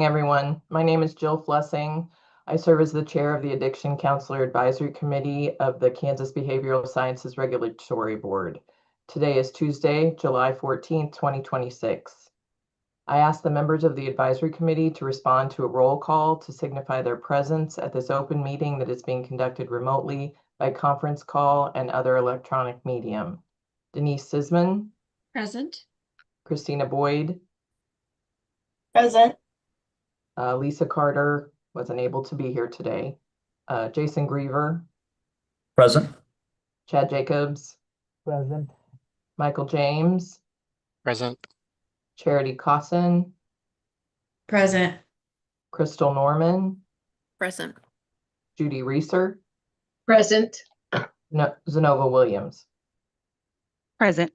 Everyone. My name is Jill Flessing. I serve as the chair of the Addiction Counselor Advisory Committee of the Kansas Behavioral Sciences Regulatory Board. Today is Tuesday, July 14th, 2026. I ask the members of the advisory committee to respond to a roll call to signify their presence at this open meeting that is being conducted remotely by conference call and other electronic medium. Denise Sisman. Present. Christina Boyd. Present. Lisa Carter wasn't able to be here today. Jason Griever. Present. Chad Jacobs. Present. Michael James. Present. Charity Cosson. Present. Crystal Norman. Present. Judy Reeser. Present. Zenova Williams. Present.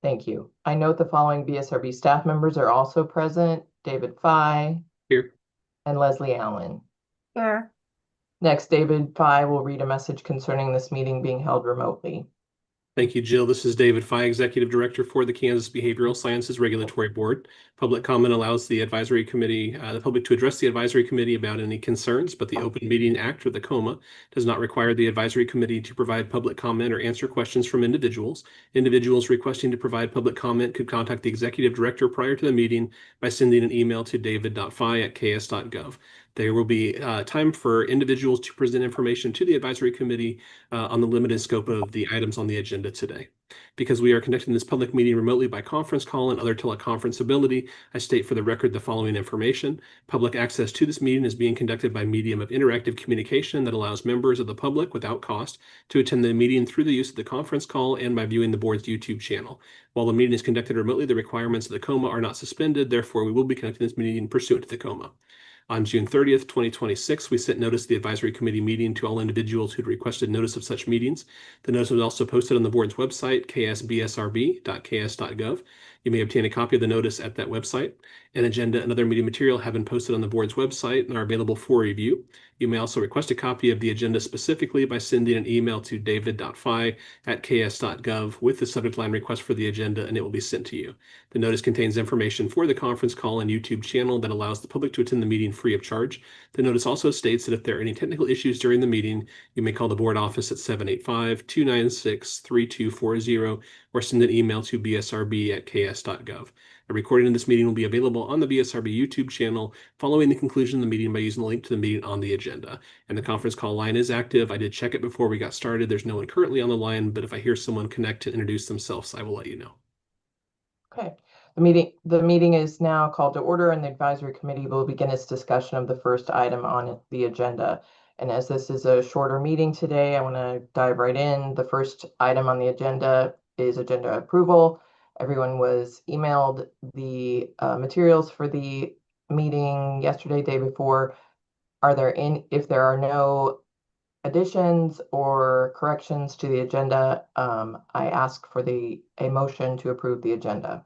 Thank you. I note the following BSRB staff members are also present: David Fye. Here. And Leslie Allen. Here. Next, David Fye will read a message concerning this meeting being held remotely. Thank you, Jill. This is David Fye, Executive Director for the Kansas Behavioral Sciences Regulatory Board. Public comment allows the advisory committee, the public to address the advisory committee about any concerns, but the Open Meeting Act, or the COMA, does not require the advisory committee to provide public comment or answer questions from individuals. Individuals requesting to provide public comment could contact the Executive Director prior to the meeting by sending an email to david.fye@ks.gov. There will be time for individuals to present information to the advisory committee on the limited scope of the items on the agenda today. Because we are conducting this public meeting remotely by conference call and other teleconference ability, I state for the record the following information. Public access to this meeting is being conducted by medium of interactive communication that allows members of the public without cost to attend the meeting through the use of the conference call and by viewing the board's YouTube channel. While the meeting is conducted remotely, the requirements of the COMA are not suspended. Therefore, we will be conducting this meeting pursuant to the COMA. On June 30th, 2026, we sent notice of the advisory committee meeting to all individuals who'd requested notice of such meetings. The notice was also posted on the board's website, ksbsrb.ks.gov. You may obtain a copy of the notice at that website. An agenda and other meeting material have been posted on the board's website and are available for review. You may also request a copy of the agenda specifically by sending an email to david.fye@ks.gov with the subject line request for the agenda, and it will be sent to you. The notice contains information for the conference call and YouTube channel that allows the public to attend the meeting free of charge. The notice also states that if there are any technical issues during the meeting, you may call the board office at 785-296-3240 or send an email to bsrb@ks.gov. A recording of this meeting will be available on the BSRB YouTube channel following the conclusion of the meeting by using the link to the meeting on the agenda. And the conference call line is active. I did check it before we got started. There's no one currently on the line, but if I hear someone connect to introduce themselves, I will let you know. Okay. The meeting is now called to order, and the advisory committee will begin its discussion of the first item on the agenda. And as this is a shorter meeting today, I want to dive right in. The first item on the agenda is agenda approval. Everyone was emailed the materials for the meeting yesterday, day before. If there are no additions or corrections to the agenda, I ask for a motion to approve the agenda.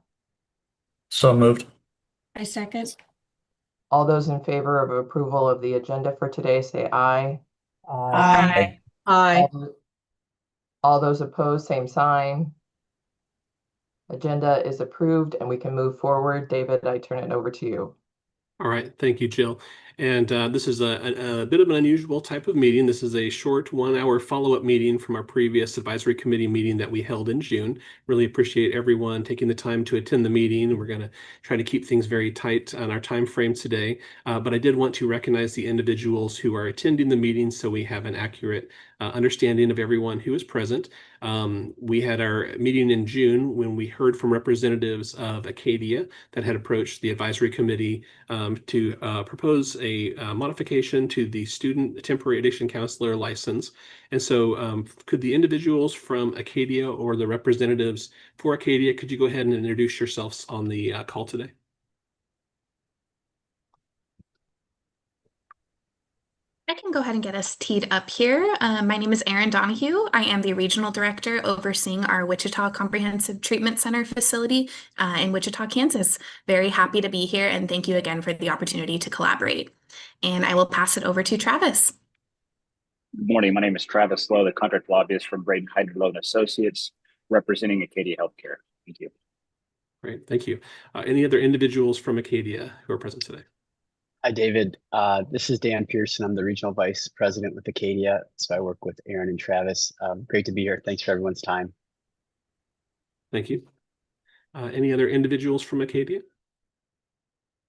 So moved. I second. All those in favor of approval of the agenda for today, say aye. Aye. Aye. All those opposed, same sign. Agenda is approved and we can move forward. David, I turn it over to you. All right, thank you, Jill. And this is a bit of an unusual type of meeting. This is a short 1-hour follow-up meeting from our previous advisory committee meeting that we held in June. Really appreciate everyone taking the time to attend the meeting. We're going to try to keep things very tight on our time frame today. But I did want to recognize the individuals who are attending the meeting so we have an accurate understanding of everyone who is present. We had our meeting in June when we heard from representatives of Acadia that had approached the advisory committee to propose a modification to the student temporary addiction counselor license. And so could the individuals from Acadia or the representatives for Acadia, could you go ahead and introduce yourselves on the call today? I can go ahead and get us teed up here. My name is Erin Donahue. I am the Regional Director overseeing our Wichita Comprehensive Treatment Center facility in Wichita, Kansas. Very happy to be here, and thank you again for the opportunity to collaborate. And I will pass it over to Travis. Good morning. My name is Travis Lowe, the contract lobbyist from Braden Hyderlow & Associates, representing Acadia Healthcare. Thank you. Great, thank you. Any other individuals from Acadia who are present today? Hi, David. This is Dan Pearson. I'm the Regional Vice President with Acadia. So I work with Aaron and Travis. Great to be here. Thanks for everyone's time. Thank you. Any other individuals from Acadia?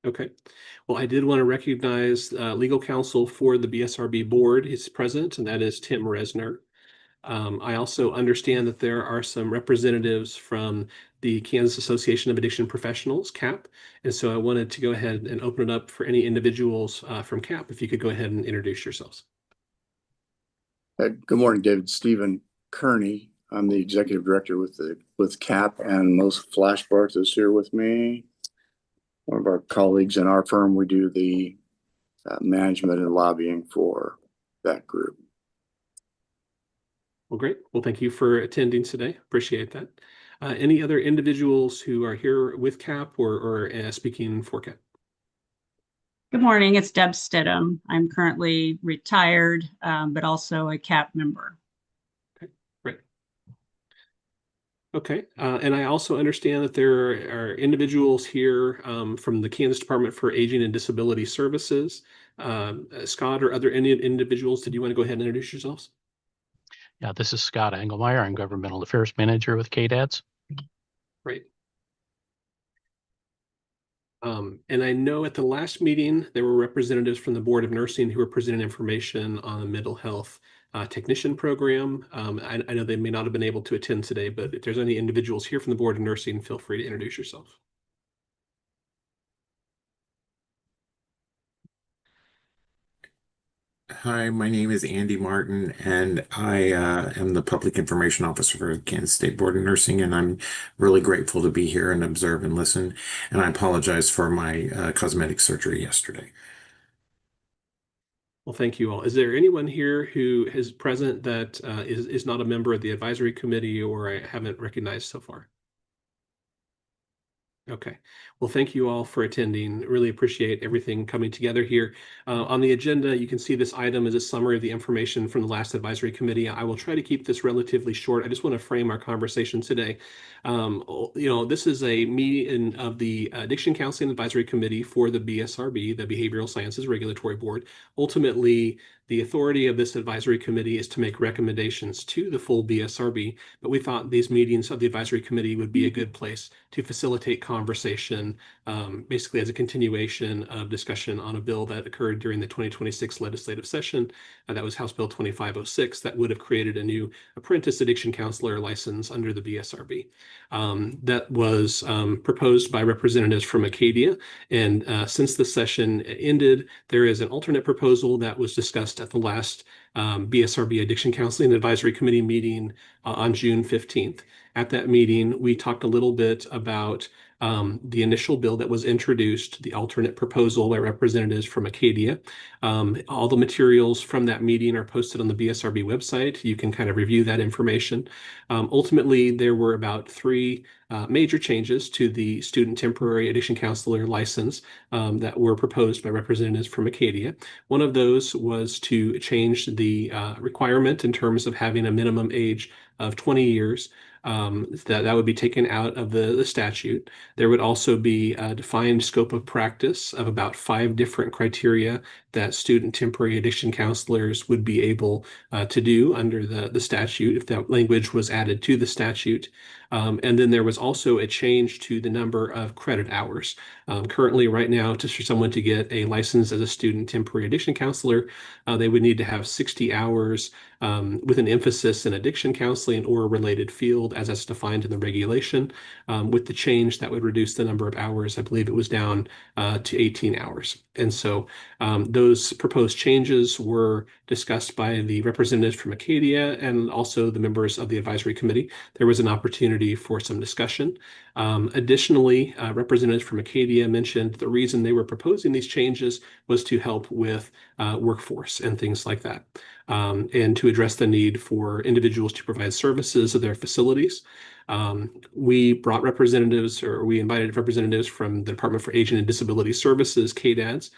Okay. Well, I did want to recognize legal counsel for the BSRB board is present, and that is Tim Resner. I also understand that there are some representatives from the Kansas Association of Addiction Professionals, CAP, and so I wanted to go ahead and open it up for any individuals from CAP. If you could go ahead and introduce yourselves. Good morning, David. Stephen Kearney. I'm the executive director with CAP, and Melissa Flashbarth is here with me. One of our colleagues in our firm. We do the management and lobbying for that group. Well, great. Well, thank you for attending today. Appreciate that. Any other individuals who are here with CAP or speaking for CAP? Good morning. It's Deb Stidham. I'm currently retired, but also a CAP member. Okay, great. Okay, and I also understand that there are individuals here from the Kansas Department for Aging and Disability Services. Scott or other any individuals, did you want to go ahead and introduce yourselves? Yeah, this is Scott Engelmeyer. I'm Governmental Affairs Manager with KDADS. Great. And I know at the last meeting, there were representatives from the Board of Nursing who were presenting information on the mental health technician program. I know they may not have been able to attend today, but if there's any individuals here from the Board of Nursing, feel free to introduce yourself. Hi, my name is Andy Martin, and I am the Public Information Officer for Kansas State Board of Nursing, and I'm really grateful to be here and observe and listen. And I apologize for my cosmetic surgery yesterday. Well, thank you all. Is there anyone here who is present that is not a member of the advisory committee or I haven't recognized so far? Okay. Well, thank you all for attending. Really appreciate everything coming together here. On the agenda, you can see this item is a summary of the information from the last advisory committee. I will try to keep this relatively short. I just want to frame our conversation today. This is a meeting of the Addiction Counseling Advisory Committee for the BSRB, the Behavioral Sciences Regulatory Board. Ultimately, the authority of this advisory committee is to make recommendations to the full BSRB, but we thought these meetings of the advisory committee would be a good place to facilitate conversation, basically as a continuation of discussion on a bill that occurred during the 2026 legislative session. That was House Bill 2506 that would have created a new apprentice addiction counselor license under the BSRB. That was proposed by representatives from Acadia, and since the session ended, there is an alternate proposal that was discussed at the last BSRB Addiction Counseling Advisory Committee meeting on June 15th. At that meeting, we talked a little bit about the initial bill that was introduced, the alternate proposal by representatives from Acadia. All the materials from that meeting are posted on the BSRB website. You can kind of review that information. Ultimately, there were about three major changes to the student temporary addiction counselor license that were proposed by representatives from Acadia. One of those was to change the requirement in terms of having a minimum age of 20 years. That would be taken out of the statute. There would also be a defined scope of practice of about 5 different criteria that student temporary addiction counselors would be able to do under the statute if that language was added to the statute. And then there was also a change to the number of credit hours. Currently, right now, just for someone to get a license as a student temporary addiction counselor, they would need to have 60 hours with an emphasis in addiction counseling or a related field as that's defined in the regulation. With the change, that would reduce the number of hours. I believe it was down to 18 hours. And so those proposed changes were discussed by the representatives from Acadia and also the members of the advisory committee. There was an opportunity for some discussion. Additionally, representatives from Acadia mentioned the reason they were proposing these changes was to help with workforce and things like that, and to address the need for individuals to provide services at their facilities. We brought representatives, or we invited representatives from the Department for Aging and Disability Services, KDADS,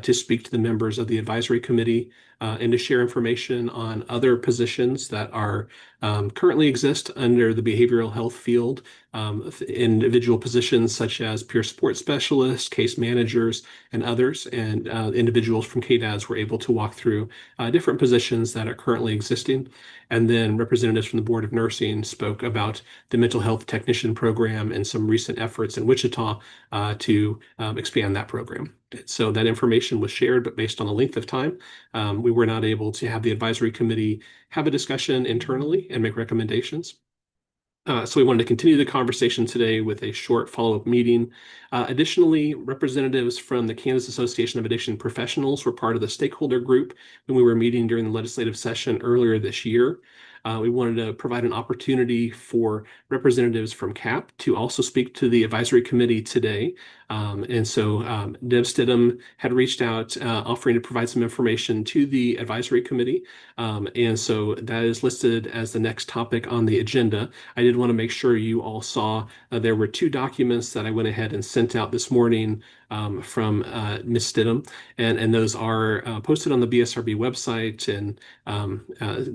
to speak to the members of the advisory committee and to share information on other positions that are currently exist under the behavioral health field individual positions such as peer support specialists, case managers, and others. And individuals from KDADS were able to walk through different positions that are currently existing. And then representatives from the Board of Nursing spoke about the mental health technician program and some recent efforts in Wichita to expand that program. So that information was shared, but based on the length of time, we were not able to have the advisory committee have a discussion internally and make recommendations. So we wanted to continue the conversation today with a short follow-up meeting. Additionally, representatives from the Kansas Association of Addiction Professionals were part of the stakeholder group when we were meeting during the legislative session earlier this year. We wanted to provide an opportunity for representatives from CAP to also speak to the advisory committee today. And so Deb Stidham had reached out offering to provide some information to the advisory committee. And so that is listed as the next topic on the agenda. I did want to make sure you all saw there were 2 documents that I went ahead and sent out this morning from Ms. Stidham, and those are posted on the BSRB website, and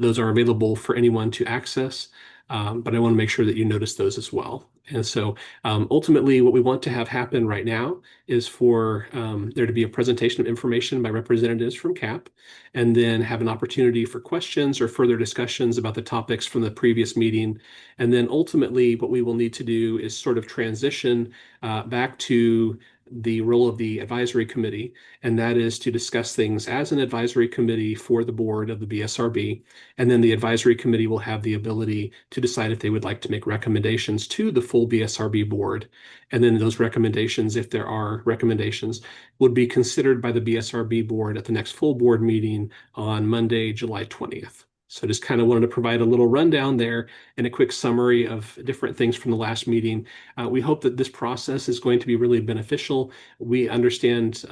those are available for anyone to access. But I want to make sure that you notice those as well. And so ultimately, what we want to have happen right now is for there to be a presentation of information by representatives from CAP, and then have an opportunity for questions or further discussions about the topics from the previous meeting. And then ultimately, what we will need to do is sort of transition back to the role of the advisory committee, and that is to discuss things as an advisory committee for the board of the BSRB. And then the advisory committee will have the ability to decide if they would like to make recommendations to the full BSRB board. And then those recommendations, if there are recommendations, would be considered by the BSRB board at the next full board meeting on Monday, July 20th. So just kind of wanted to provide a little rundown there and a quick summary of different things from the last meeting. We hope that this process is going to be really beneficial. We understand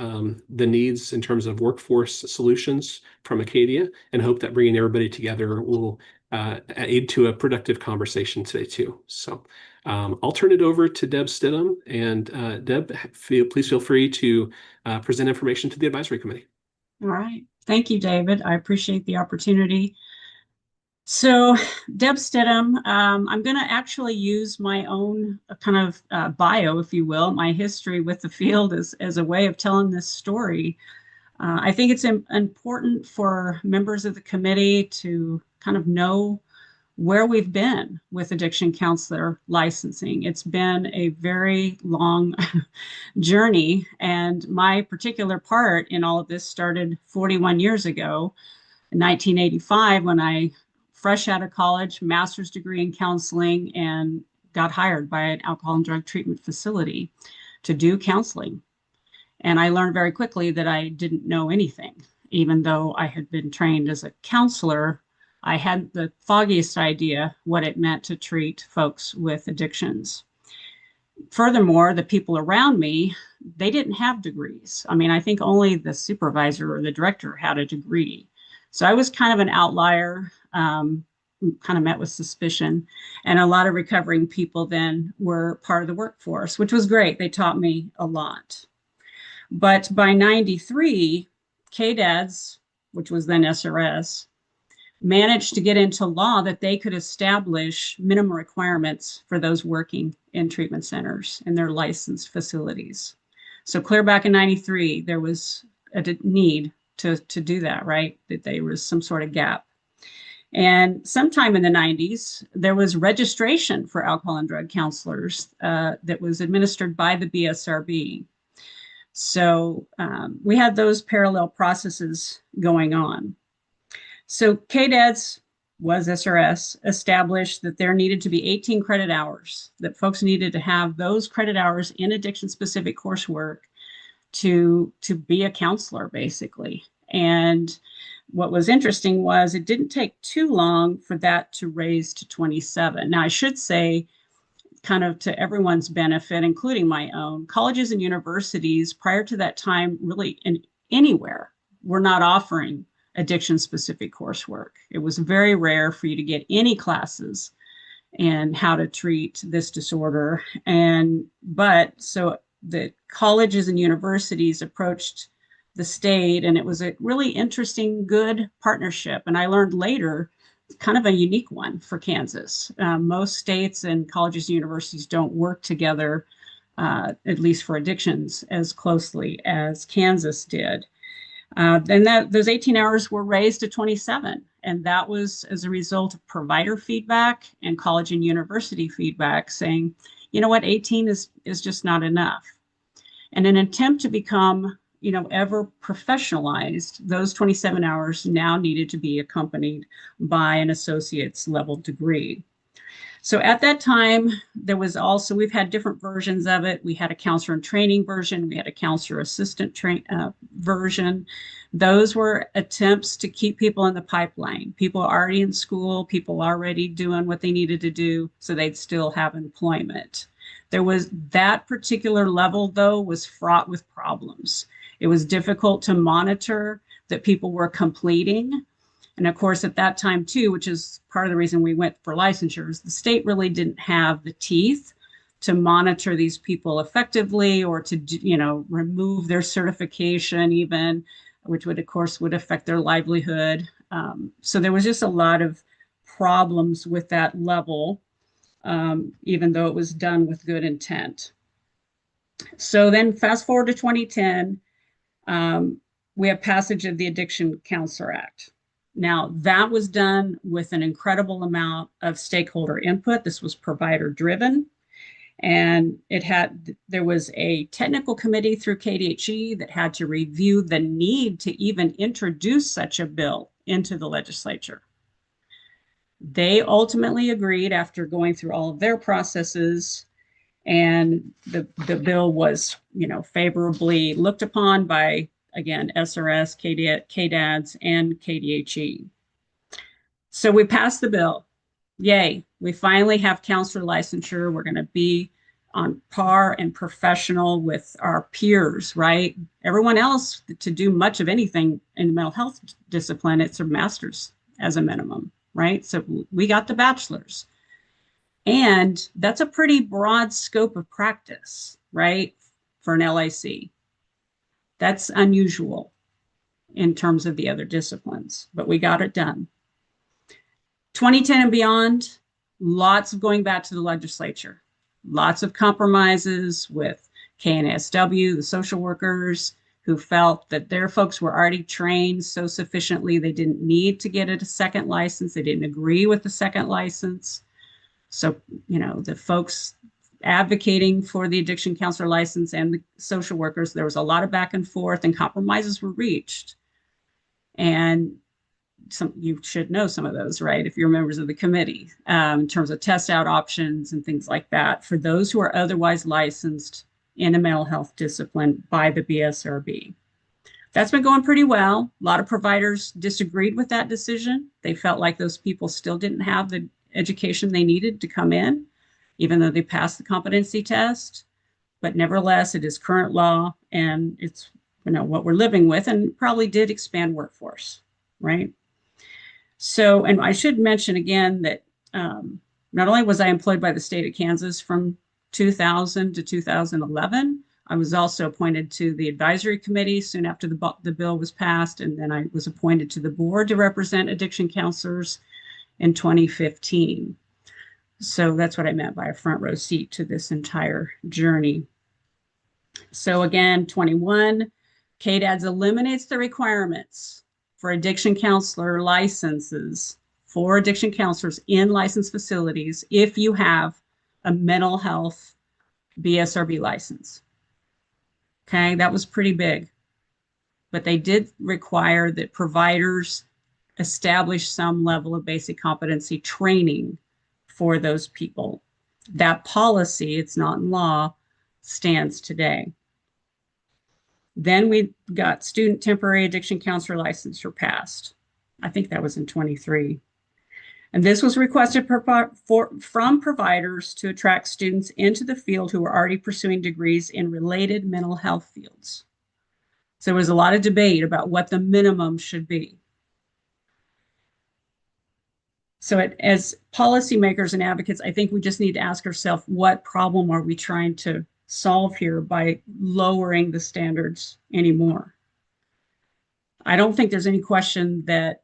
the needs in terms of workforce solutions from Acadia, and hope that bringing everybody together will aid to a productive conversation today too. So I'll turn it over to Deb Stidham, and Deb, please feel free to present information to the advisory committee. All right. Thank you, David. I appreciate the opportunity. So Deb Stidham, I'm going to actually use my own kind of bio, if you will, my history with the field as a way of telling this story. I think it's important for members of the committee to kind of know where we've been with addiction counselor licensing. It's been a very long journey, and my particular part in all of this started 41 years ago in 1985 when I fresh out of college, master's degree in counseling, and got hired by an alcohol and drug treatment facility to do counseling. And I learned very quickly that I didn't know anything. Even though I had been trained as a counselor, I had the foggiest idea what it meant to treat folks with addictions. Furthermore, the people around me, they didn't have degrees. I mean, I think only the supervisor or the director had a degree. So I was kind of an outlier, kind of met with suspicion. And a lot of recovering people then were part of the workforce, which was great. They taught me a lot. But by 93, KDADS, which was then SRS, managed to get into law that they could establish minimum requirements for those working in treatment centers in their licensed facilities. So clear back in 93, there was a need to do that, right? That there was some sort of gap. And sometime in the 90s, there was registration for alcohol and drug counselors that was administered by the BSRB. So we had those parallel processes going on. So KDADS was SRS established that there needed to be 18 credit hours, that folks needed to have those credit hours in addiction-specific coursework to be a counselor, basically. And what was interesting was it didn't take too long for that to raise to 27. Now, I should say, kind of to everyone's benefit, including my own, colleges and universities prior to that time, really anywhere, were not offering addiction-specific coursework. It was very rare for you to get any classes in how to treat this disorder. But so the colleges and universities approached the state, and it was a really interesting, good partnership. And I learned later kind of a unique one for Kansas. Most states and colleges and universities don't work together, at least for addictions, as closely as Kansas did. And those 18 hours were raised to 27. And that was as a result of provider feedback and college and university feedback saying, you know what, 18 is just not enough. And an attempt to become, ever professionalized, those 27 hours now needed to be accompanied by an associate's level degree. So at that time, we've had different versions of it. We had a counselor in training version. We had a counselor assistant version. Those were attempts to keep people in the pipeline. People already in school, people already doing what they needed to do so they'd still have employment. That particular level, though, was fraught with problems. It was difficult to monitor that people were completing. And of course, at that time, too, which is part of the reason we went for licensures, the state really didn't have the teeth to monitor these people effectively or to, remove their certification even, which would, of course, would affect their livelihood. So there was just a lot of problems with that level, even though it was done with good intent. So then fast forward to 2010, we have passage of the Addiction Counselor Act. Now, that was done with an incredible amount of stakeholder input. This was provider driven. And there was a technical committee through KDHE that had to review the need to even introduce such a bill into the legislature. They ultimately agreed after going through all of their processes, and the bill was, favorably looked upon by, again, SRS, KDADS, and KDHE. So we passed the bill. Yay, we finally have counselor licensure. We're going to be on par and professional with our peers, right? Everyone else, to do much of anything in the mental health discipline, it's a master's as a minimum, right? So we got the bachelor's. And that's a pretty broad scope of practice, right, for an LIC. That's unusual in terms of the other disciplines, but we got it done. 2010 and beyond, lots of going back to the legislature, lots of compromises with KNSW, the social workers, who felt that their folks were already trained so sufficiently they didn't need to get a second license. They didn't agree with the second license. So, the folks advocating for the addiction counselor license and the social workers, there was a lot of back and forth and compromises were reached. And you should know some of those, right? If you're members of the committee, in terms of test out options and things like that for those who are otherwise licensed in a mental health discipline by the BSRB. That's been going pretty well. A lot of providers disagreed with that decision. They felt like those people still didn't have the education they needed to come in, even though they passed the competency test. But nevertheless, it is current law, and it's what we're living with, and probably did expand workforce, right? So, and I should mention again that not only was I employed by the state of Kansas from 2000 to 2011, I was also appointed to the advisory committee soon after the bill was passed, and then I was appointed to the board to represent addiction counselors in 2015. So that's what I meant by a front row seat to this entire journey. So again, 21, KDADS eliminates the requirements for addiction counselor licenses for addiction counselors in licensed facilities if you have a mental health BSRB license. Okay, that was pretty big. But they did require that providers establish some level of basic competency training for those people. That policy, it's not in law, stands today. Then we got student temporary addiction counselor licensure passed. I think that was in 23. And this was requested from providers to attract students into the field who were already pursuing degrees in related mental health fields. So there was a lot of debate about what the minimum should be. So as policymakers and advocates, I think we just need to ask ourselves, what problem are we trying to solve here by lowering the standards anymore? I don't think there's any question that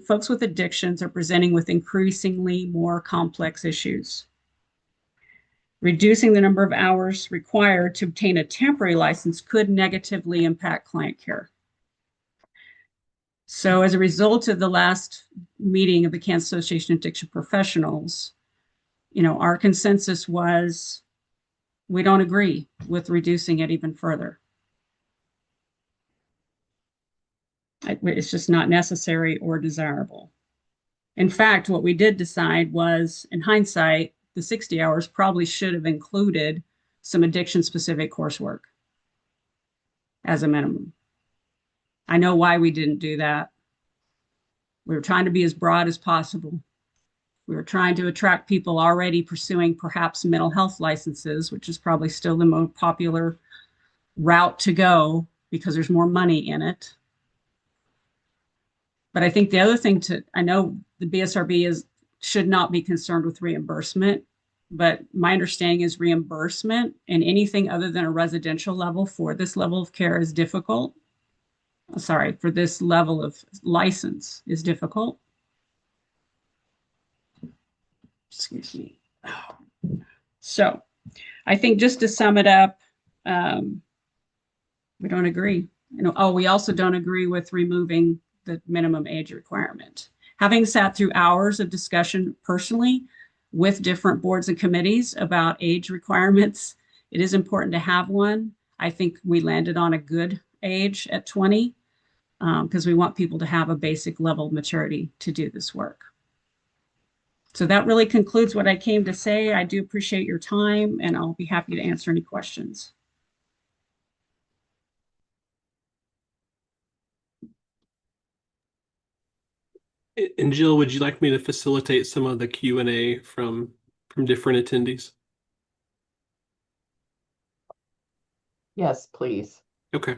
folks with addictions are presenting with increasingly more complex issues. Reducing the number of hours required to obtain a temporary license could negatively impact client care. So as a result of the last meeting of the Kansas Association of Addiction Professionals, our consensus was we don't agree with reducing it even further. It's just not necessary or desirable. In fact, what we did decide was, in hindsight, the 60 hours probably should have included some addiction-specific coursework as a minimum. I know why we didn't do that. We were trying to be as broad as possible. We were trying to attract people already pursuing perhaps mental health licenses, which is probably still the most popular route to go because there's more money in it. But I think the other thing I know the BSRB should not be concerned with reimbursement, but my understanding is reimbursement and anything other than a residential level for this level of care is difficult. Sorry, for this level of license is difficult. Excuse me. So I think just to sum it up, we don't agree. We also don't agree with removing the minimum age requirement. Having sat through hours of discussion personally with different boards and committees about age requirements, it is important to have one. I think we landed on a good age at 20 because we want people to have a basic level of maturity to do this work. So that really concludes what I came to say. I do appreciate your time, and I'll be happy to answer any questions. And Jill, would you like me to facilitate some of the Q&A from different attendees? Yes, please. Okay.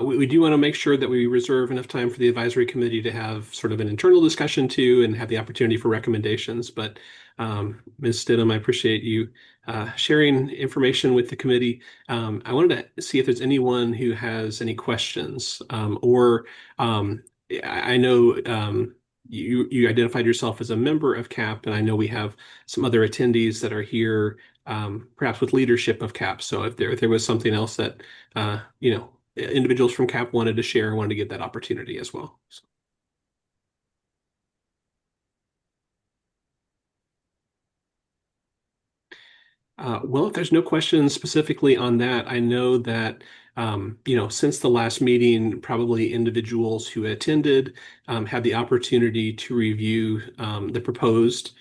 We do want to make sure that we reserve enough time for the advisory committee to have sort of an internal discussion too and have the opportunity for recommendations. But Ms. Stidham, I appreciate you sharing information with the committee. I wanted to see if there's anyone who has any questions I know you identified yourself as a member of CAP, and I know we have some other attendees that are here, perhaps with leadership of CAP. So if there was something else that individuals from CAP wanted to share, I wanted to give that opportunity as well. So. Well, if there's no questions specifically on that, I know that since the last meeting, probably individuals who attended had the opportunity to review the proposed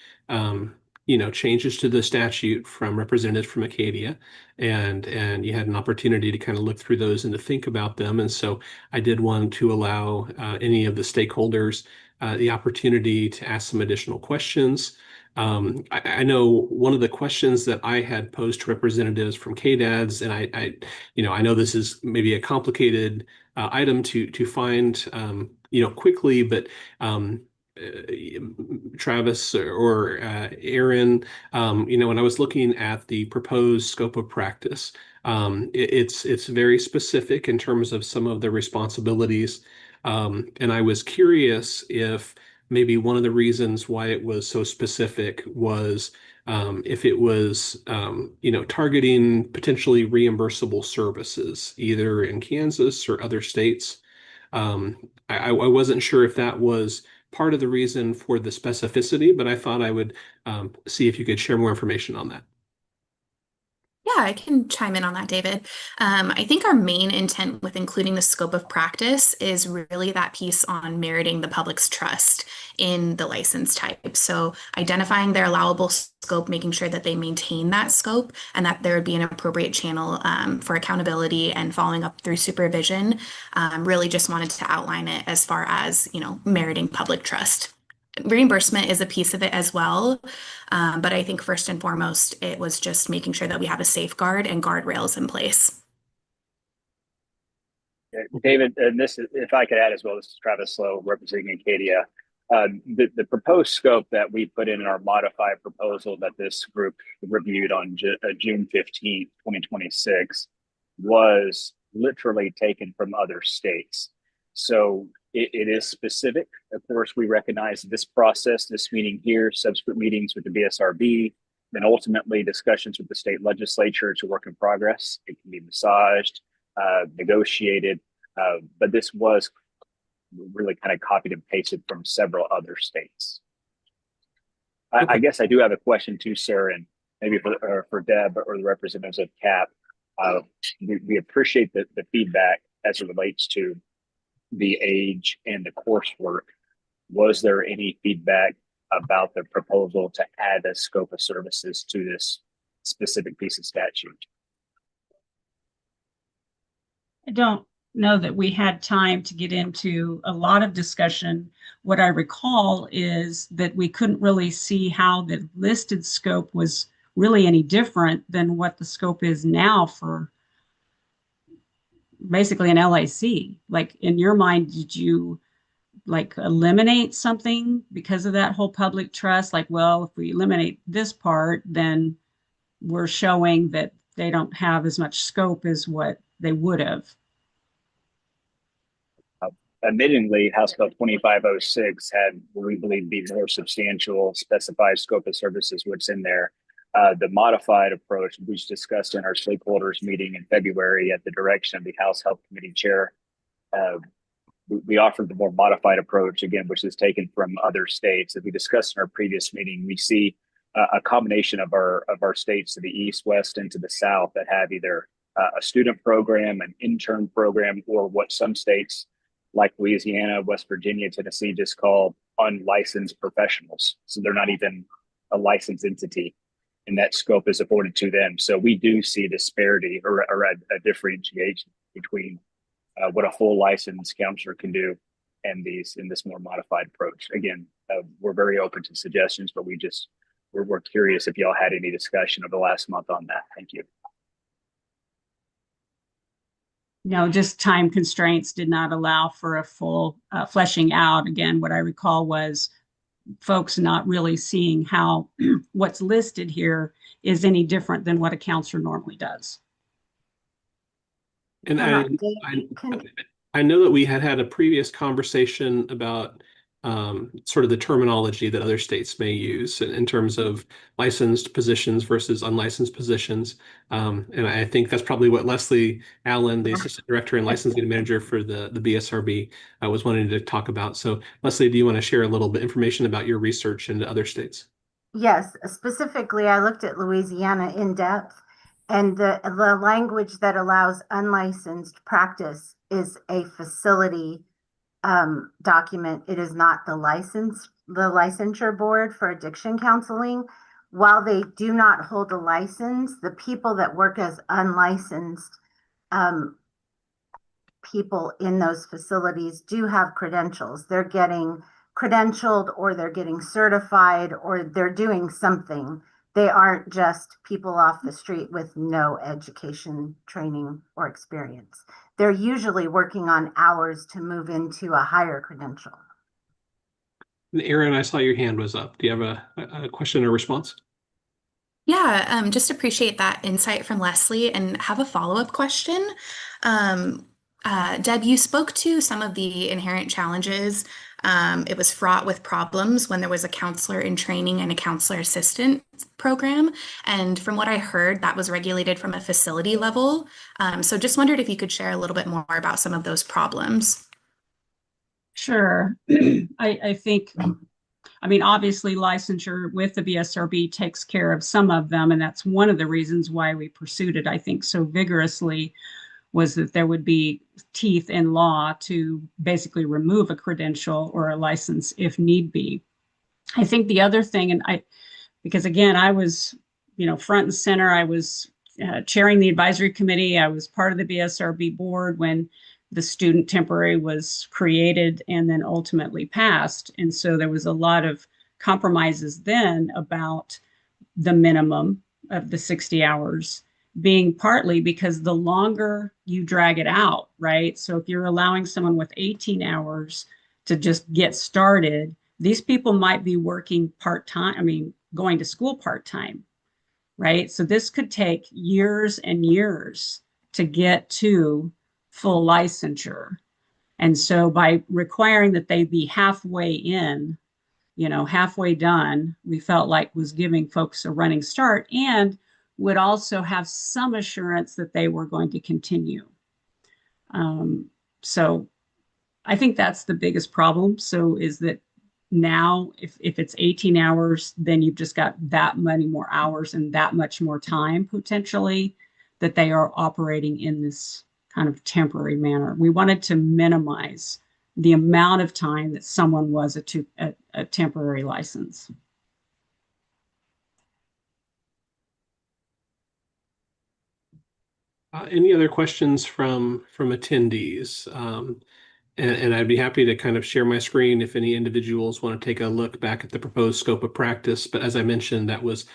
changes to the statute from representatives from Acadia, and you had an opportunity to kind of look through those and to think about them. And so I did want to allow any of the stakeholders the opportunity to ask some additional questions. I know one of the questions that I had posed to representatives from KDADS, and I know this is maybe a complicated item to find quickly, but Travis or Aaron, when I was looking at the proposed scope of practice, it's very specific in terms of some of the responsibilities, and I was curious if maybe one of the reasons why it was so specific was if it was, targeting potentially reimbursable services, either in Kansas or other states. I wasn't sure if that was part of the reason for the specificity, but I thought I would see if you could share more information on that. Yeah, I can chime in on that, David. I think our main intent with including the scope of practice is really that piece on meriting the public's trust in the license type. So identifying their allowable scope, making sure that they maintain that scope and that there would be an appropriate channel for accountability and following up through supervision. Really just wanted to outline it as far as, meriting public trust. Reimbursement is a piece of it as well, but I think first and foremost, it was just making sure that we have a safeguard and guardrails in place. David, and this is, if I could add as well, this is Travis Slow representing Acadia. The proposed scope that we put in our modified proposal that this group reviewed on June 15th, 2026 was literally taken from other states. So It is specific. Of course, we recognize this process, this meeting here, subsequent meetings with the BSRB, then ultimately discussions with the state legislature. It's a work in progress. It can be massaged, negotiated, but this was really kind of copied and pasted from several other states. I guess I do have a question too, sir, and maybe for Deb or the representatives of CAP. We appreciate the feedback as it relates to the age and the coursework. Was there any feedback about the proposal to add a scope of services to this specific piece of statute? I don't know that we had time to get into a lot of discussion. What I recall is that we couldn't really see how the listed scope was really any different than what the scope is now for basically an LIC. Like, in your mind, did you like eliminate something because of that whole public trust? Like, well, if we eliminate this part, then we're showing that they don't have as much scope as what they would have. Admittingly, House Bill 2506 had what we believe be more substantial specified scope of services, what's in there. The modified approach, which discussed in our stakeholders meeting in February at the direction of the House Health Committee Chair, we offered the more modified approach, again, which is taken from other states. As we discussed in our previous meeting, we see a combination of our states to the east, west, and to the south that have either a student program, an intern program, or what some states like Louisiana, West Virginia, Tennessee just call unlicensed professionals. So they're not even a licensed entity, and that scope is afforded to them. So we do see disparity or a differentiation between what a full licensed counselor can do and in this more modified approach. Again, we're very open to suggestions, but we're curious if y'all had any discussion over the last month on that. Thank you. No, just time constraints did not allow for a full fleshing out. Again, what I recall was folks not really seeing how what's listed here is any different than what a counselor normally does. And I know that we had a previous conversation about sort of the terminology that other states may use in terms of licensed positions versus unlicensed positions. And I think that's probably what Leslie Allen, the Assistant Director and Licensing Manager for the BSRB, was wanting to talk about. So Leslie, do you want to share a little bit information about your research into other states? Yes, specifically, I looked at Louisiana in depth, and the language that allows unlicensed practice is a facility document. It is not the licensure board for addiction counseling. While they do not hold a license, the people that work as unlicensed people in those facilities do have credentials. They're getting credentialed, or they're getting certified, or they're doing something. They aren't just people off the street with no education, training, or experience. They're usually working on hours to move into a higher credential. Aaron, I saw your hand was up. Do you have a question or response? Yeah, just appreciate that insight from Leslie and have a follow-up question. Deb, you spoke to some of the inherent challenges. It was fraught with problems when there was a counselor in training and a counselor assistant program. And from what I heard, that was regulated from a facility level. So just wondered if you could share a little bit more about some of those problems. Sure. I think, I mean, obviously licensure with the BSRB takes care of some of them, and that's one of the reasons why we pursued it, I think, so vigorously, was that there would be teeth in law to basically remove a credential or a license if need be. I think the other thing, because again, I was, front and center, I was chairing the advisory committee. I was part of the BSRB board when the student temporary was created and then ultimately passed. And so there was a lot of compromises then about the minimum of the 60 hours, being partly because the longer you drag it out, right? So if you're allowing someone with 18 hours to just get started, these people might be working part-time, going to school part-time, right? So this could take years and years to get to full licensure. And so by requiring that they be halfway in, halfway done, we felt like was giving folks a running start and would also have some assurance that they were going to continue. So I think that's the biggest problem. So is that now if it's 18 hours, then you've just got that many more hours and that much more time potentially that they are operating in this kind of temporary manner. We wanted to minimize the amount of time that someone was a temporary license. Any other questions from attendees? And I'd be happy to kind of share my screen if any individuals want to take a look back at the proposed scope of practice. But as I mentioned, that was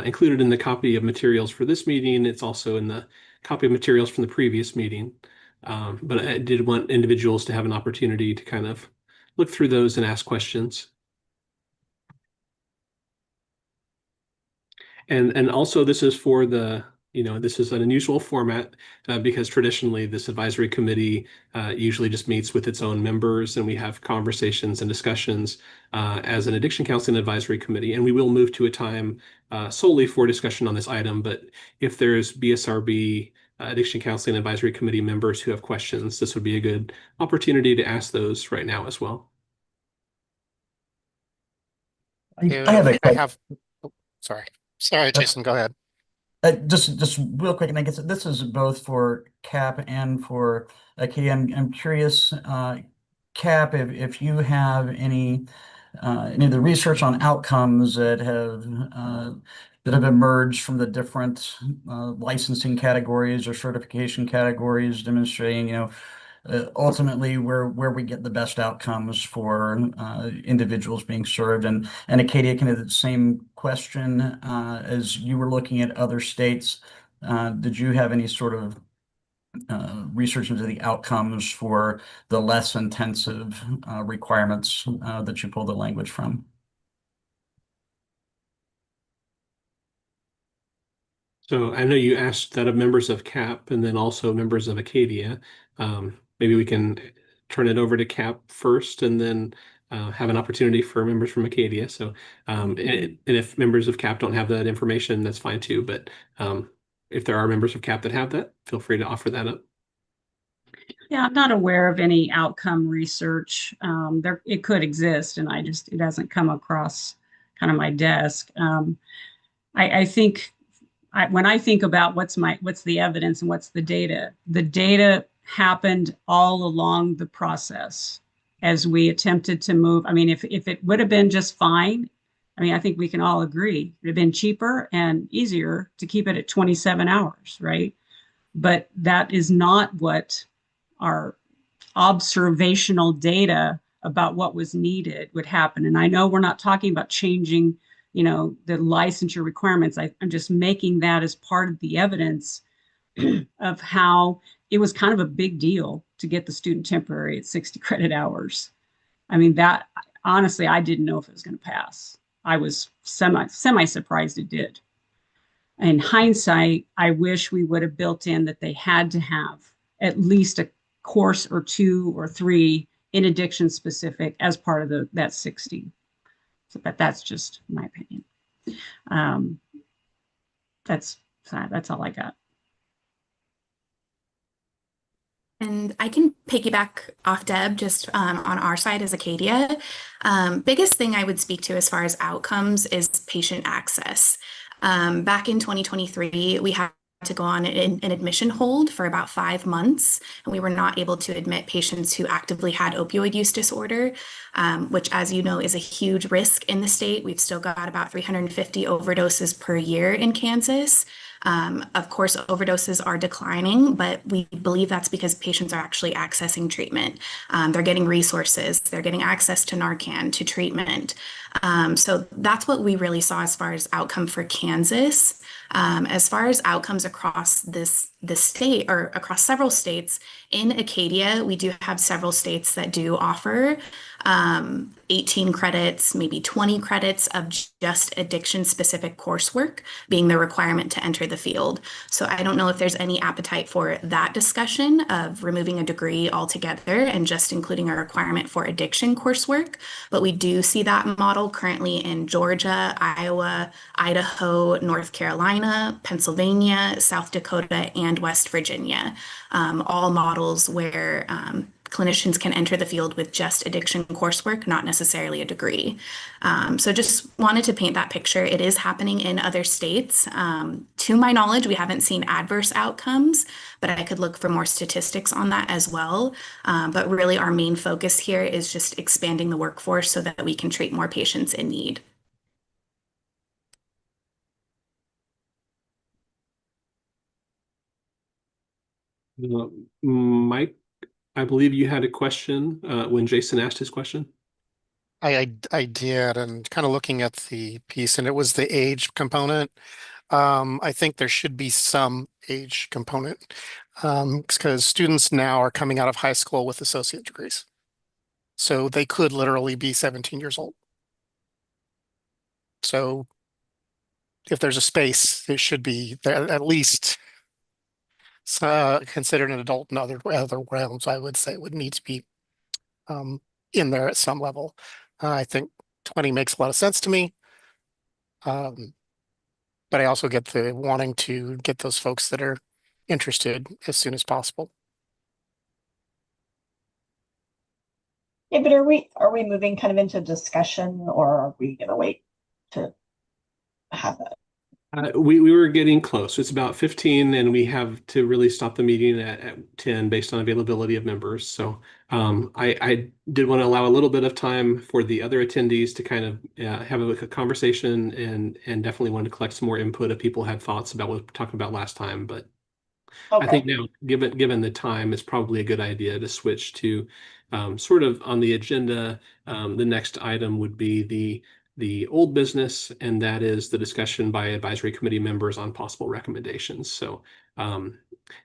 included in the copy of materials for this meeting. It's also in the copy of materials from the previous meeting. But I did want individuals to have an opportunity to kind of look through those and ask questions. And also this is for the, this is an unusual format because traditionally this advisory committee usually just meets with its own members and we have conversations and discussions as an addiction counseling advisory committee. And we will move to a time solely for discussion on this item. But if there's BSRB addiction counseling advisory committee members who have questions, this would be a good opportunity to ask those right now as well. Sorry, Jason, go ahead. Just real quick, and I guess this is both for CAP and for Katie. I'm curious, CAP, if you have any of the research on outcomes that have emerged from the different licensing categories or certification categories, demonstrating, ultimately where we get the best outcomes for individuals being served. And Acadia, kind of the same question as you were looking at other states. Did you have any sort of research into the outcomes for the less intensive requirements that you pulled the language from? So I know you asked that of members of CAP and then also members of Acadia. Maybe we can turn it over to CAP first and then have an opportunity for members from Acadia. So and if members of CAP don't have that information, that's fine too. But if there are members of CAP that have that, feel free to offer that up. Yeah, I'm not aware of any outcome research. It could exist, and it hasn't come across kind of my desk. I think when I think about what's the evidence and what's the data happened all along the process as we attempted to move. I mean, if it would have been just fine, I mean, I think we can all agree it would have been cheaper and easier to keep it at 27 hours, right? But that is not what our observational data about what was needed would happen. And I know we're not talking about changing, the licensure requirements. I'm just making that as part of the evidence of how it was kind of a big deal to get the student temporary at 60 credit hours. I mean, that honestly, I didn't know if it was going to pass. I was semi surprised it did. In hindsight, I wish we would have built in that they had to have at least a course or 2 or 3 in addiction specific as part of that 60. So, but that's just my opinion. That's all I got. And I can piggyback off Deb just on our side as Acadia. Biggest thing I would speak to as far as outcomes is patient access. Back in 2023, we had to go on an admission hold for about 5 months, and we were not able to admit patients who actively had opioid use disorder, which, as you know, is a huge risk in the state. We've still got about 350 overdoses per year in Kansas. Of course, overdoses are declining, but we believe that's because patients are actually accessing treatment. They're getting resources, they're getting access to Narcan, to treatment. So that's what we really saw as far as outcome for Kansas. As far as outcomes across this the state or across several states. In Acadia, we do have several states that do offer 18 credits, maybe 20 credits of just addiction specific coursework being the requirement to enter the field. So I don't know if there's any appetite for that discussion of removing a degree altogether and just including a requirement for addiction coursework. But we do see that model currently in Georgia, Iowa, Idaho, North Carolina, Pennsylvania, South Dakota, and West Virginia. All models where clinicians can enter the field with just addiction coursework, not necessarily a degree. So just wanted to paint that picture. It is happening in other states. To my knowledge, we haven't seen adverse outcomes, but I could look for more statistics on that as well. But really our main focus here is just expanding the workforce so that we can treat more patients in need. Mike, I believe you had a question when Jason asked his question. I did, and kind of looking at the piece, and it was the age component. I think there should be some age component because students now are coming out of high school with associate degrees. So they could literally be 17 years old. So if there's a space, it should be at least considered an adult in other realms. I would say would need to be in there at some level. I think 20 makes a lot of sense to me. But I also get the wanting to get those folks that are interested as soon as possible. Yeah, but are we moving kind of into discussion, or are we gonna wait to have that? We were getting close. It's about 15, and we have to really stop the meeting at 10 based on availability of members. So I did want to allow a little bit of time for the other attendees to kind of have a conversation, and definitely wanted to collect some more input if people had thoughts about what we talked about last time. But I think now, given the time, it's probably a good idea to switch to sort of on the agenda. The next item would be the old business, and that is the discussion by advisory committee members on possible recommendations. So,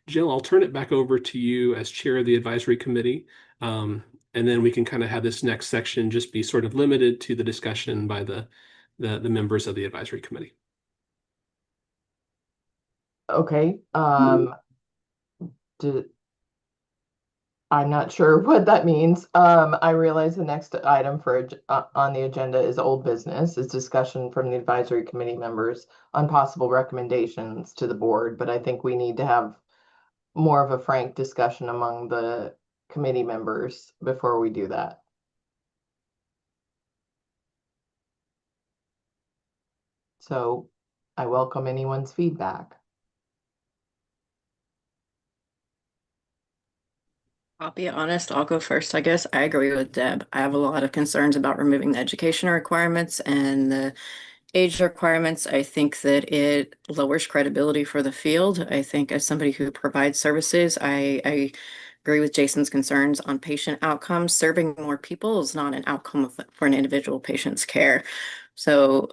Jill, I'll turn it back over to you as chair of the advisory committee. And then we can kind of have this next section just be sort of limited to the discussion by the members of the advisory committee. Okay. I'm not sure what that means. I realize the next item for on the agenda is old business, is discussion from the advisory committee members on possible recommendations to the board, but I think we need to have more of a frank discussion among the committee members before we do that. So I welcome anyone's feedback. I'll be honest, I'll go first, I guess. I agree with Deb. I have a lot of concerns about removing the education requirements and the age requirements. I think that it lowers credibility for the field. I think as somebody who provides services, I agree with Jason's concerns on patient outcomes. Serving more people is not an outcome for an individual patient's care. So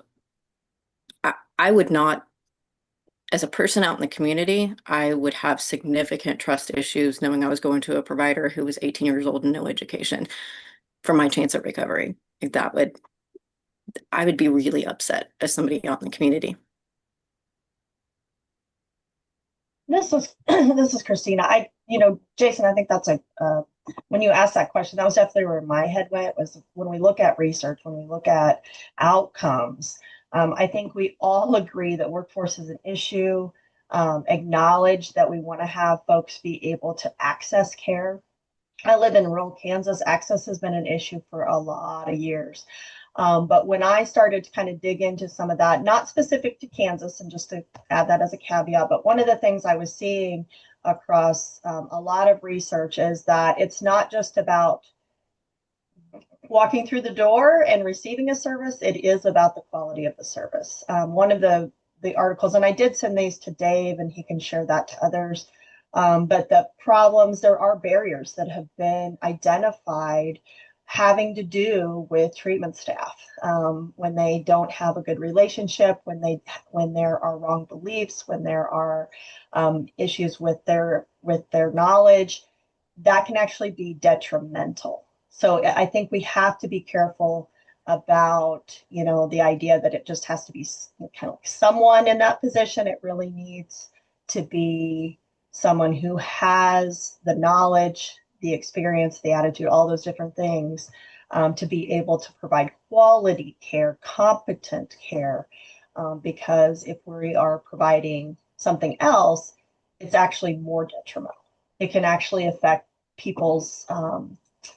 I would not, as a person out in the community, I would have significant trust issues knowing I was going to a provider who was 18 years old and no education for my chance of recovery. I would be really upset as somebody out in the community. This is Christina. Jason, I think that's when you asked that question, that was definitely where my head went, was when we look at research, when we look at outcomes. I think we all agree that workforce is an issue, acknowledge that we want to have folks be able to access care. I live in rural Kansas. Access has been an issue for a lot of years. But when I started to kind of dig into some of that, not specific to Kansas, and just to add that as a caveat, but one of the things I was seeing across a lot of research is that it's not just about walking through the door and receiving a service, it is about the quality of the service. One of the articles, and I did send these to Dave and he can share that to others, but the problems, there are barriers that have been identified. having to do with treatment staff, when they don't have a good relationship, when there are wrong beliefs, when there are issues with their knowledge, that can actually be detrimental. So I think we have to be careful about, the idea that it just has to be kind of like someone in that position. It really needs to be someone who has the knowledge, the experience, the attitude, all those different things, to be able to provide quality care, competent care. Because if we are providing something else, it's actually more detrimental. It can actually affect people's,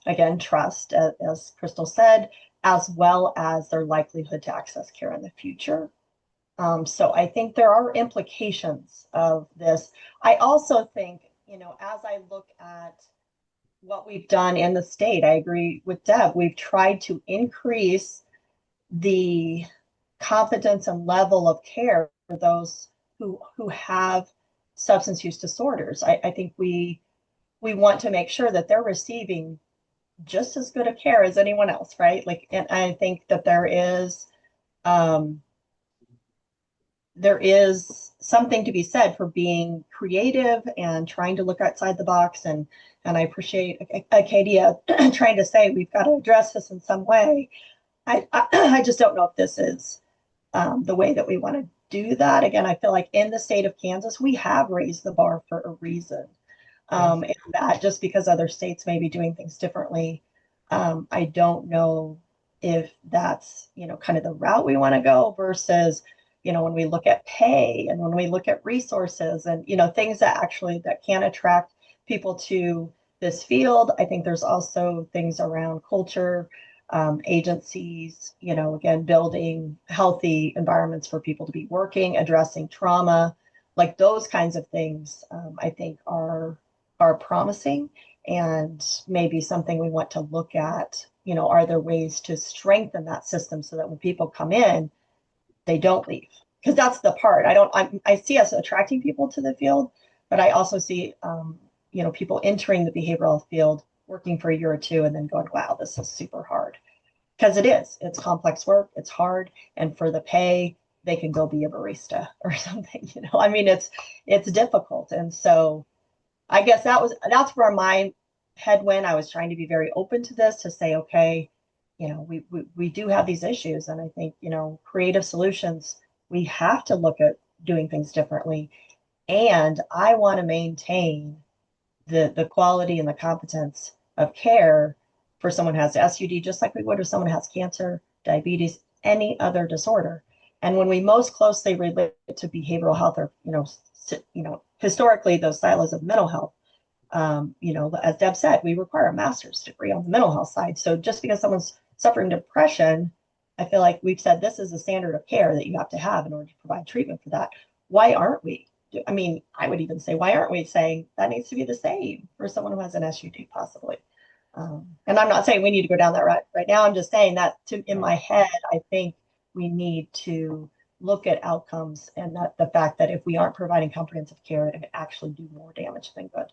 again, trust, as Crystal said, as well as their likelihood to access care in the future. So I think there are implications of this. I also think, as I look at what we've done in the state, I agree with Deb. We've tried to increase the competence and level of care for those who have substance use disorders. I think we want to make sure that they're receiving just as good a care as anyone else, right? Like, and I think that there is something to be said for being creative and trying to look outside the box. And I appreciate Acadia trying to say we've got to address this in some way. I just don't know if this is the way that we want to do that. Again, I feel like in the state of Kansas, we have raised the bar for a reason. And that just because other states may be doing things differently, I don't know if that's, kind of the route we want to go versus, when we look at pay and when we look at resources and, things that can attract people to this field. I think there's also things around culture, agencies, again, building healthy environments for people to be working, addressing trauma, like those kinds of things, I think are promising and maybe something we want to look at. Are there ways to strengthen that system so that when people come in, they don't leave? Because that's the part. I see us attracting people to the field, but I also see, people entering the behavioral health field, working for a year or two, and then going, wow, this is super hard. Because it's complex work, it's hard, and for the pay, they can go be a barista or something. I mean, it's difficult. And so I guess that's where my head went. I was trying to be very open to this, to say, okay, we do have these issues. And I think, creative solutions, we have to look at doing things differently. And I want to maintain the quality and the competence of care for someone who has SUD, just like we would if someone has cancer, diabetes, any other disorder. And when we most closely relate to behavioral health, or historically those silos of mental health, as Deb said, we require a master's degree on the mental health side. So just because someone's suffering depression, I feel like we've said this is a standard of care that you have to have in order to provide treatment for that. Why aren't we? I mean, I would even say, why aren't we saying that needs to be the same for someone who has an SUD, possibly? And I'm not saying we need to go down that route right now. I'm just saying that in my head, I think we need to look at outcomes and the fact that if we aren't providing comprehensive care, it can actually do more damage than good.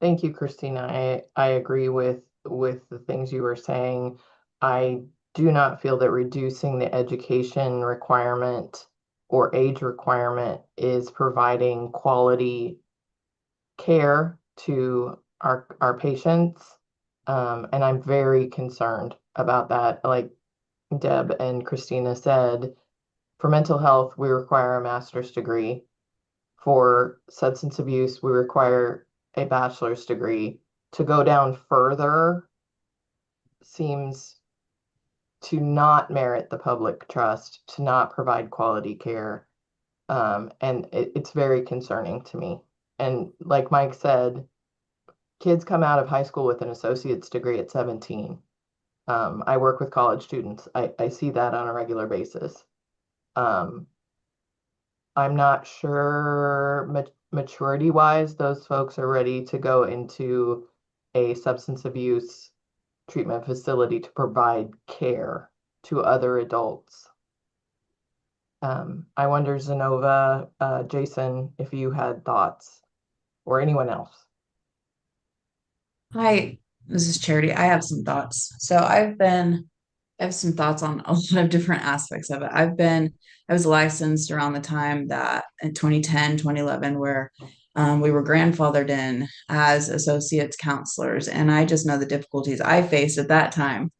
Thank you, Christina. I agree with the things you were saying. I do not feel that reducing the education requirement or age requirement is providing quality care to our patients. And I'm very concerned about that. Like Deb and Christina said, for mental health, we require a master's degree. For substance abuse, we require a bachelor's degree. To go down further seems to not merit the public trust, to not provide quality care. And it's very concerning to me. And like Mike said, kids come out of high school with an associate's degree at 17. I work with college students. I see that on a regular basis. I'm not sure maturity wise, those folks are ready to go into a substance abuse treatment facility to provide care to other adults. I wonder, Zenova, Jason, if you had thoughts, or anyone else. I This is Charity. I have some thoughts. I have some thoughts on a lot of different aspects of it. I was licensed around the time that in 2010, 2011, where we were grandfathered in as associates counselors. And I just know the difficulties I faced at that time.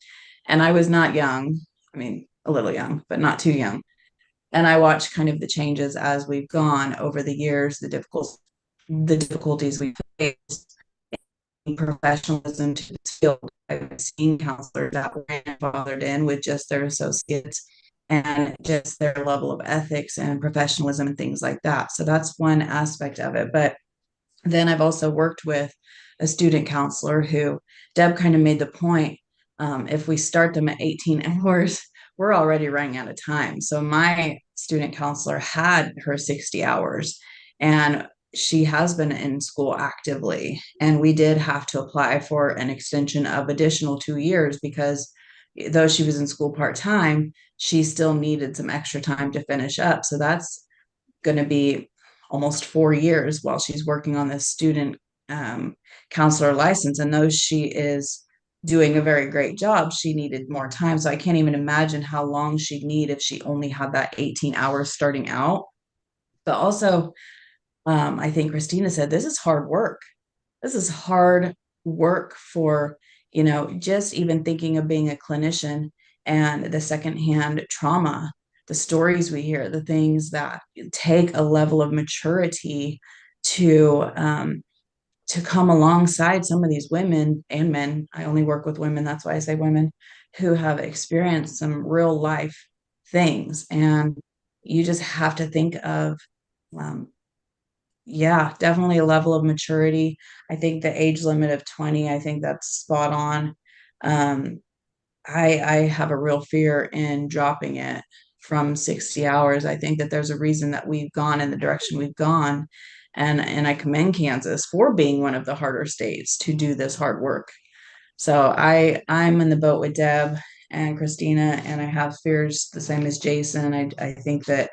And I was not young. I mean, a little young, but not too young. And I watched kind of the changes as we've gone over the years, the difficulties we faced, professionalism to this field. I've seen counselors that were grandfathered in with just their associates and just their level of ethics and professionalism and things like that. So that's one aspect of it. But then I've also worked with a student counselor who Deb kind of made the point. If we start them at 18 hours, we're already running out of time. So my student counselor had her 60 hours and she has been in school actively. And we did have to apply for an extension of additional 2 years because though she was in school part-time, she still needed some extra time to finish up. So that's going to be almost 4 years while she's working on this student counselor license. And though she is doing a very great job, she needed more time. So I can't even imagine how long she'd need if she only had that 18 hours starting out. But also, I think Christina said, this is hard work. This is hard work for, just even thinking of being a clinician and the secondhand trauma, the stories we hear, the things that take a level of maturity to come alongside some of these women and men. I only work with women, that's why I say women, who have experienced some real life things. And you just have to think of, yeah, definitely a level of maturity. I think the age limit of 20, I think that's spot on. Um, I have a real fear in dropping it from 60 hours. I think that there's a reason that we've gone in the direction we've gone. And I commend Kansas for being one of the harder states to do this hard work. So I'm in the boat with Deb and Christina, and I have fears the same as Jason. I think that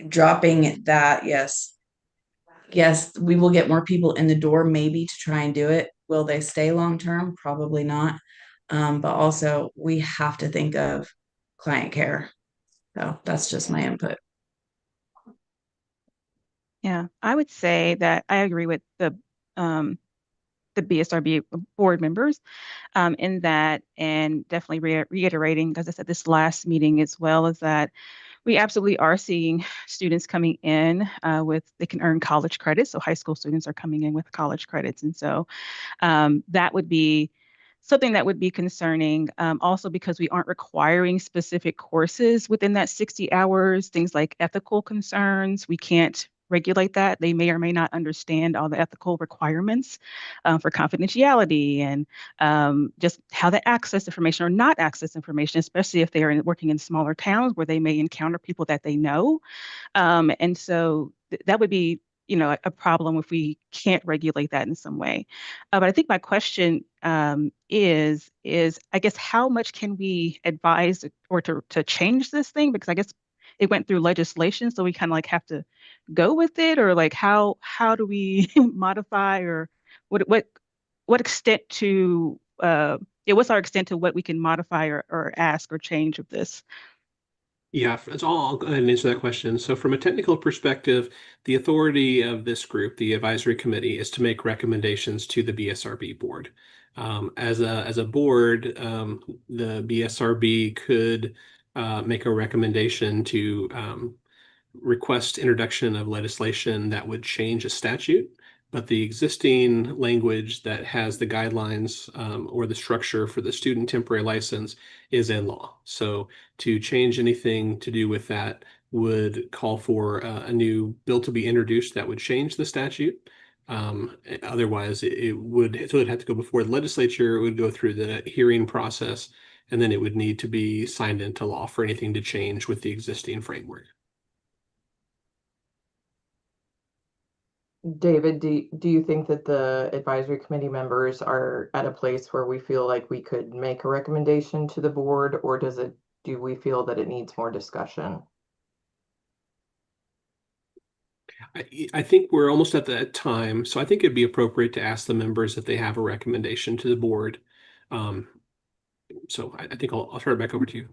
dropping that, yes, we will get more people in the door maybe to try and do it. Will they stay long term? Probably not. But also we have to think of client care. So that's just my input. Yeah, I would say that I agree with the BSRB board members in that, and definitely reiterating, as I said, this last meeting as well, is that we absolutely are seeing students coming in they can earn college credits. So high school students are coming in with college credits. And so that would be something that would be concerning. Also, because we aren't requiring specific courses within that 60 hours, things like ethical concerns, we can't regulate that. They may or may not understand all the ethical requirements for confidentiality and just how to access information or not access information, especially if they are working in smaller towns where they may encounter people that they know. And so that would be, a problem if we can't regulate that in some way. But I think my question is, I guess, how much can we advise or to change this thing? Because I guess it went through legislation, so we kind of like have to go with it, or like how do we modify, or what extent to what's our extent to what we can modify or ask or change of this? Yeah, that's all. I'll go ahead and answer that question. So from a technical perspective, the authority of this group, the advisory committee, is to make recommendations to the BSRB board. As a board, the BSRB could make a recommendation to request introduction of legislation that would change a statute, but the existing language that has the guidelines or the structure for the student temporary license is in law. So to change anything to do with that would call for a new bill to be introduced that would change the statute. Otherwise, it would have to go before the legislature. It would go through the hearing process, and then it would need to be signed into law for anything to change with the existing framework. David, do you think that the advisory committee members are at a place where we feel like we could make a recommendation to the board, or do we feel that it needs more discussion? I think we're almost at that time, so I think it'd be appropriate to ask the members if they have a recommendation to the board. So I think I'll turn it back over to you.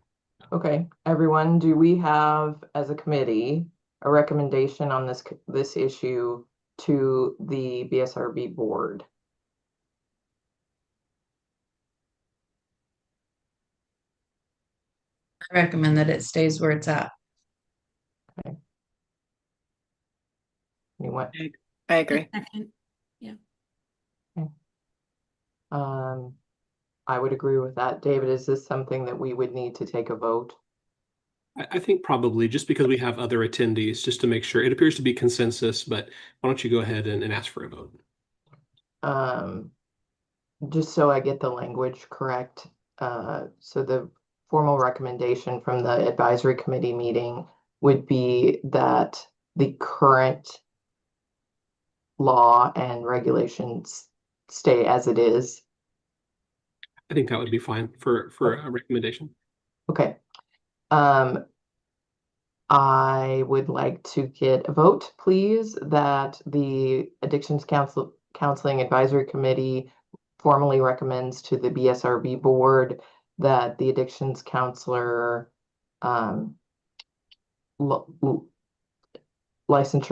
Okay, everyone, do we have, as a committee, a recommendation on this issue to the BSRB board? I recommend that it stays where it's at. Okay. Anyone? I agree. Yeah. Okay. I would agree with that. David, is this something that we would need to take a vote? I think probably just because we have other attendees, just to make sure. It appears to be consensus, but why don't you go ahead and ask for a vote? Just so I get the language correct. So the formal recommendation from the advisory committee meeting would be that the current law and regulations stay as it is. I think that would be fine for a recommendation. Okay. I would like to get a vote, please, that the Addictions Counseling Advisory Committee formally recommends to the BSRB board that the addictions counselor licensure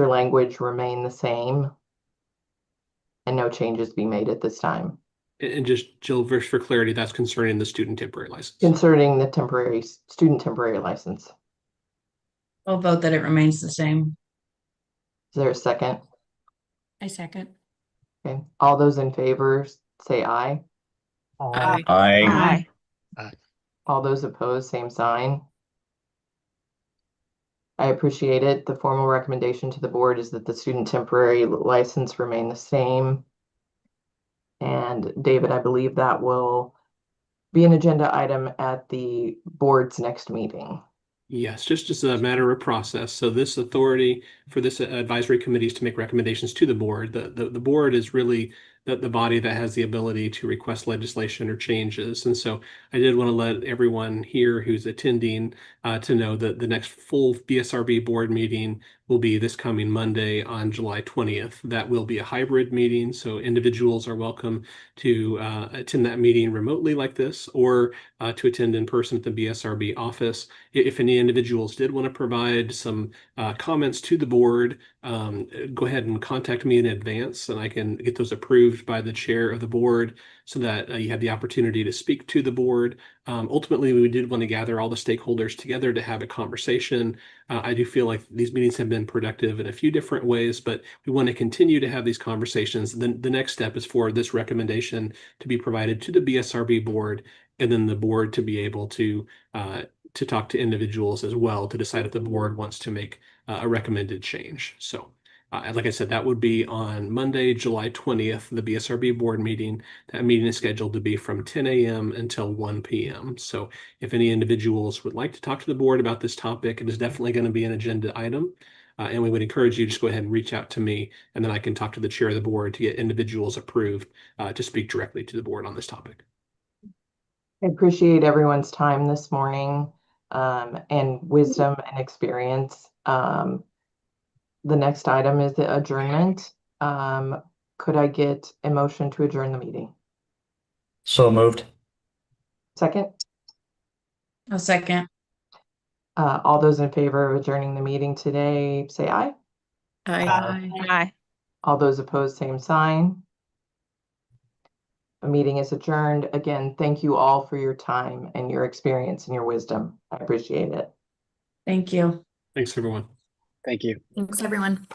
language remain the same and no changes be made at this time. And just, Jill, for clarity, that's concerning the student temporary license. Concerning the student temporary license. I'll vote that it remains the same. Is there a second? I second. Okay, all those in favor say aye. Aye. Aye. All those opposed, same sign. I appreciate it. The formal recommendation to the board is that the student temporary license remain the same. And David, I believe that will be an agenda item at the board's next meeting. Yes, just a matter of process. So this authority for this advisory committee is to make recommendations to the board. The board is really the body that has the ability to request legislation or changes. And so I did want to let everyone here who's attending to know that the next full BSRB board meeting will be this coming Monday on July 20th. That will be a hybrid meeting, so individuals are welcome to attend that meeting remotely like this, or to attend in person at the BSRB office. If any individuals did want to provide some comments to the board, go ahead and contact me in advance, and I can get those approved by the chair of the board so that you have the opportunity to speak to the board. Ultimately, we did want to gather all the stakeholders together to have a conversation. I do feel like these meetings have been productive in a few different ways, but we want to continue to have these conversations. Then the next step is for this recommendation to be provided to the BSRB board, and then the board to be able to talk to individuals as well to decide if the board wants to make a recommended change. So like I said, that would be on Monday, July 20th, the BSRB board meeting. That meeting is scheduled to be from 10 a.m. until 1 p.m. So if any individuals would like to talk to the board about this topic, it is definitely going to be an agenda item. And we would encourage you to just go ahead and reach out to me, and then I can talk to the chair of the board to get individuals approved to speak directly to the board on this topic. I appreciate everyone's time this morning and wisdom and experience. The next item is the adjournment. Could I get a motion to adjourn the meeting? So moved. Second? A second. All those in favor of adjourning the meeting today, say aye. Aye. Aye. All those opposed, same sign. The meeting is adjourned. Again, thank you all for your time and your experience and your wisdom. I appreciate it. Thank you. Thanks, everyone. Thank you. Thanks, everyone.